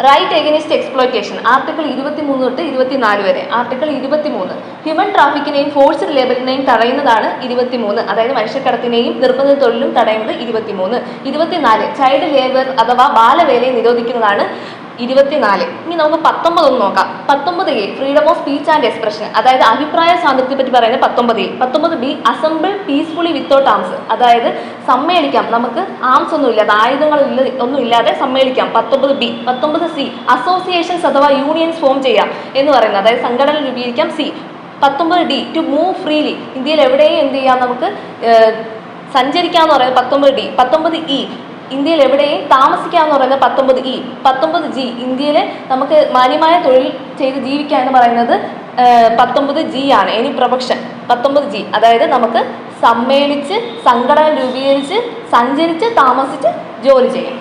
Right against exploitation article 23 തൊട്ട് 24 വരെ. Article 23 human ട്രാഫിക്കിനെയും ഫോഴ്സ്ഡ് ലേബറിനെയും തടയുന്നതാണ് 23. അതായത് മനുഷ്യക്കടത്തിനെയും നിർബന്ധിത തൊഴിലും തടയുന്നത് 23. 24 ചൈൽഡ് ലേബർ അഥവാ ബാലവേലയെ നിരോധിക്കുന്നതാണ് 24. ഇനി നമുക്ക് 19 ഒന്ന് നോക്കാം. 19A freedom of speech and expression, അതായത് അഭിപ്രായ സ്വാതന്ത്ര്യത്തെ പറ്റി പറയുന്നത് 19A. 19B assemble peacefully without arms, അതായത് സമ്മേളിക്കാം, നമുക്ക് ആംസ് ഒന്നും ഇല്ലാതെ, ആയുധങ്ങൾ ഒന്നും ഇല്ലാതെ സമ്മേളിക്കാം. 19B. 19C അസോസിയേഷൻസ് അഥവാ യൂണിയൻസ് ഫോം ചെയ്യാം എന്ന് പറയുന്നത്, അതായത് സംഘടന രൂപീകരിക്കാം. C. 19D to move freely, ഇന്ത്യയിൽ എവിടെയും എന്ത് ചെയ്യാം, നമുക്ക് സഞ്ചരിക്കാമെന്ന് പറയുന്നത് 19D. 19E ഇന്ത്യയിൽ എവിടെയും താമസിക്കാമെന്ന് പറയുന്നത് 19E. 19G ഇന്ത്യയിൽ നമുക്ക് മാന്യമായ തൊഴിൽ ചെയ്ത് ജീവിക്കുക എന്ന് പറയുന്നത് 19G ആണ്. എനി പ്രൊഫഷൻ 19G, അതായത് നമുക്ക് സമ്മേളിച്ച് സംഘടന രൂപീകരിച്ച് സഞ്ചരിച്ച് താമസിച്ച് ജോലി ചെയ്യാം.